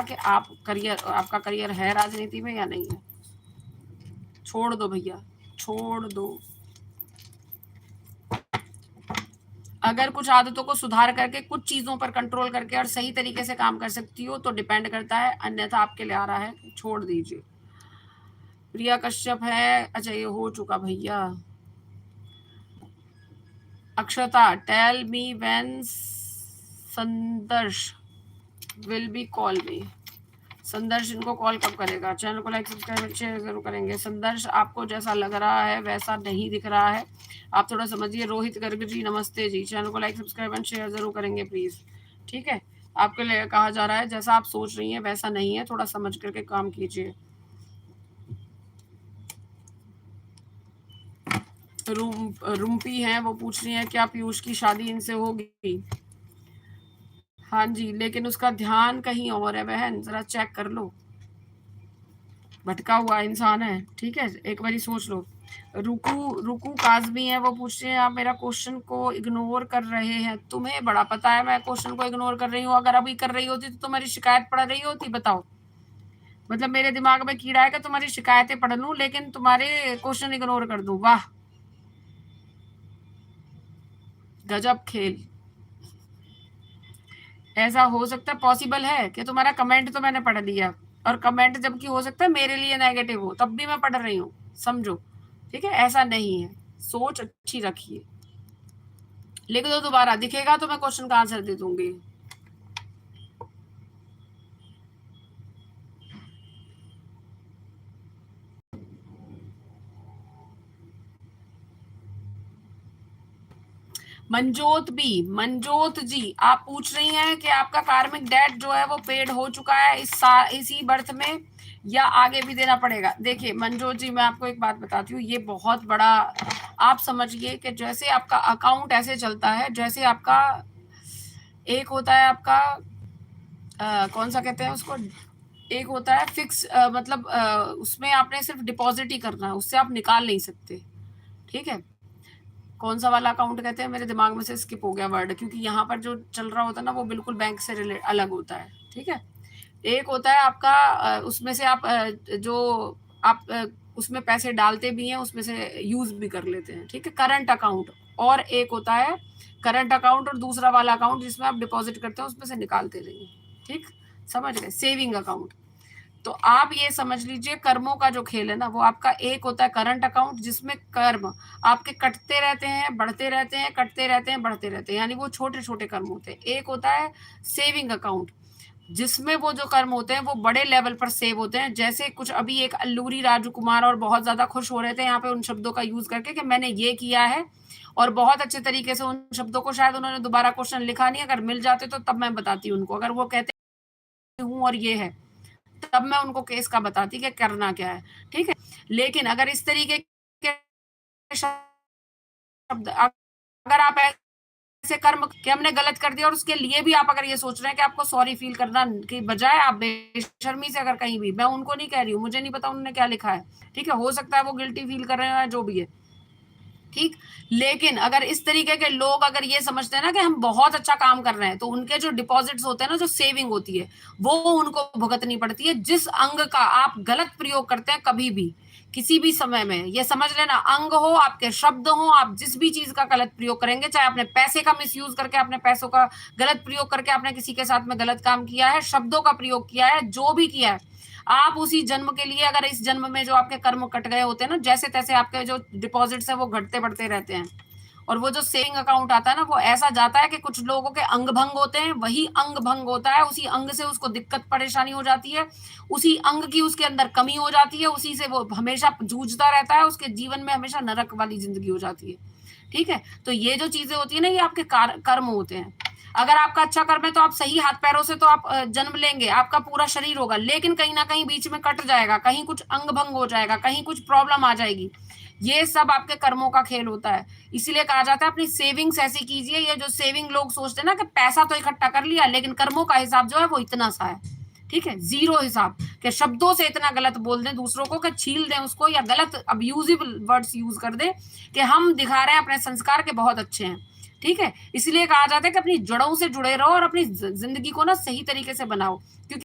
कि आपका करियर है राजनीति में या नहीं है। छोड़ दो भैया, छोड़ दो। अगर कुछ आदतों को सुधार करके, कुछ चीजों पर कंट्रोल करके और सही तरीके से काम कर सकती हो तो डिपेंड करता है, अन्यथा आपके लिए आ रहा है, छोड़ दीजिए। प्रिया कश्यप है, अच्छा ये हो चुका भैया। Akshata, tell me when Sandarsh will be call me. Sandarsh इनको कॉल कब करेगा? चैनल को लाइक सब्सक्राइब शेयर जरूर करेंगे। संदर्श आपको जैसा लग रहा है वैसा नहीं दिख रहा है, आप थोड़ा समझिए। रोहित गर्ग जी नमस्ते जी, चैनल को लाइक सब्सक्राइब एंड शेयर जरूर करेंगे प्लीज, ठीक है। आपके लिए कहा जा रहा है जैसा आप सोच रही हैं वैसा नहीं है, थोड़ा समझ करके काम कीजिए। रूम्पी हैं, वो पूछ रही हैं क्या पीयूष की शादी इनसे होगी? हाँ जी, लेकिन उसका ध्यान कहीं और है बहन, जरा चेक कर लो, भटका हुआ इंसान है, ठीक है, एक बारी सोच लो। रुकू काजमी है, वो पूछ रहे हैं आप मेरा क्वेश्चन को इग्नोर कर रहे हैं। तुम्हें बड़ा पता है मैं क्वेश्चन को इग्नोर कर रही हूँ, अगर अभी कर रही होती तो तुम्हारी शिकायत पढ़ रही होती, बताओ। मतलब मेरे दिमाग में कीड़ा है कि तुम्हारी शिकायतें पढ़ लूं लेकिन तुम्हारे क्वेश्चन इग्नोर कर दूं। वाह, गजब खेल। ऐसा हो सकता है, पॉसिबल है कि तुम्हारा कमेंट तो मैंने पढ़ लिया, और कमेंट जबकि हो सकता है मेरे लिए नेगेटिव हो, तब भी मैं पढ़ रही हूँ, समझो, ठीक है। ऐसा नहीं है, सोच अच्छी रखिए। लिख दो दोबारा, दिखेगा तो मैं क्वेश्चन का आंसर दे दूंगी। मंजोत जी आप पूछ रही हैं कि आपका कार्मिक डेट जो है वो पेड हो चुका है इसी बर्थ में, या आगे भी देना पड़ेगा? देखिए मंजोत जी, मैं आपको एक बात बताती हूँ, ये बहुत बड़ा, आप समझिए कि जैसे आपका अकाउंट ऐसे चलता है, जैसे आपका एक होता है आपका कौन सा कहते हैं उसको, एक होता है फिक्स, मतलब उसमें आपने सिर्फ डिपॉजिट ही करना है, उससे आप निकाल नहीं सकते, ठीक है। कौन सा वाला अकाउंट कहते हैं, मेरे दिमाग में से स्किप हो गया वर्ड, क्योंकि यहाँ पर जो चल रहा होता है ना वो बिल्कुल बैंक से अलग होता है, ठीक है। एक होता है आपका उसमें से आप जो आप उसमें पैसे डालते भी हैं, उसमें से यूज भी कर लेते हैं, ठीक है, करंट अकाउंट। और एक होता है करंट अकाउंट, और दूसरा वाला अकाउंट जिसमें आप डिपॉजिट करते हैं उसमें से निकालते रहिए, ठीक, समझ गए, सेविंग अकाउंट। तो आप ये समझ लीजिए कर्मों का जो खेल है ना, वो आपका एक होता है करंट अकाउंट, जिसमें कर्म आपके कटते रहते हैं, बढ़ते रहते हैं, कटते रहते हैं, बढ़ते रहते हैं, यानी वो छोटे छोटे कर्म होते हैं। एक होता है सेविंग अकाउंट, जिसमें वो जो कर्म होते हैं वो बड़े लेवल पर सेव होते हैं। जैसे कुछ अभी एक अल्लूरी राजू कुमार और बहुत ज्यादा खुश हो रहे थे यहाँ पे उन शब्दों का यूज करके कि मैंने ये किया है, और बहुत अच्छे तरीके से उन शब्दों को, शायद उन्होंने दोबारा क्वेश्चन लिखा नहीं, अगर मिल जाते तो तब मैं बताती उनको। अगर वो कहते हूँ और ये है, तब मैं उनको केस का बताती कि करना क्या है, ठीक है। लेकिन अगर इस तरीके के शब्द, अगर आप ऐसे कर्म कि हमने गलत कर दिया और उसके लिए भी आप अगर ये सोच रहे हैं कि आपको सॉरी फील करना की बजाय आप बेशर्मी से, अगर कहीं भी, मैं उनको नहीं कह रही हूँ, मुझे नहीं पता उन्होंने क्या लिखा है, ठीक है, हो सकता है वो गिल्टी फील कर रहे हैं, जो भी है, ठीक। लेकिन अगर इस तरीके के लोग अगर ये समझते हैं ना कि हम बहुत अच्छा काम कर रहे हैं, तो उनके जो डिपॉजिट्स होते हैं ना, जो सेविंग होती है, वो उनको भुगतनी पड़ती है। जिस अंग का आप गलत प्रयोग करते हैं कभी भी किसी भी समय में, ये समझ लेना, अंग हो, आपके शब्द हो, आप जिस भी चीज का गलत प्रयोग करेंगे, चाहे आपने पैसे का मिसयूज करके, अपने पैसों का गलत प्रयोग करके आपने किसी के साथ में गलत काम किया है, शब्दों का प्रयोग किया है, जो भी किया है, आप उसी जन्म के लिए, अगर इस जन्म में जो आपके कर्म कट गए होते हैं ना, जैसे तैसे आपके जो डिपॉजिट्स है वो घटते बढ़ते रहते हैं। और वो जो सेविंग अकाउंट आता है ना, वो ऐसा जाता है कि कुछ लोगों के अंग भंग होते हैं, वही अंग भंग होता है, उसी अंग से उसको दिक्कत परेशानी हो जाती है, उसी अंग की उसके अंदर कमी हो जाती है, उसी से वो हमेशा जूझता रहता है, उसके जीवन में हमेशा नरक वाली जिंदगी हो जाती है, ठीक है। तो ये जो चीजें होती है ना, ये आपके कर्म होते हैं। अगर आपका अच्छा कर्म है तो आप सही हाथ पैरों से तो आप जन्म लेंगे, आपका पूरा शरीर होगा, लेकिन कहीं ना कहीं बीच में कट जाएगा, कहीं कुछ अंग भंग हो जाएगा, कहीं कुछ प्रॉब्लम आ जाएगी। ये सब आपके कर्मों का खेल होता है। इसीलिए कहा जाता है अपनी सेविंग्स ऐसी कीजिए। ये जो सेविंग लोग सोचते हैं ना कि पैसा तो इकट्ठा कर लिया, लेकिन कर्मों का हिसाब जो है वो इतना सा है, ठीक है, जीरो हिसाब, के शब्दों से इतना गलत बोल दें दूसरों को कि छील दें उसको, या गलत अब्यूजिव वर्ड्स यूज कर दें कि हम दिखा रहे हैं अपने संस्कार के बहुत अच्छे हैं, ठीक है। इसलिए कहा जाता है कि अपनी जड़ों से जुड़े रहो और अपनी जिंदगी को ना सही तरीके से बनाओ, क्योंकि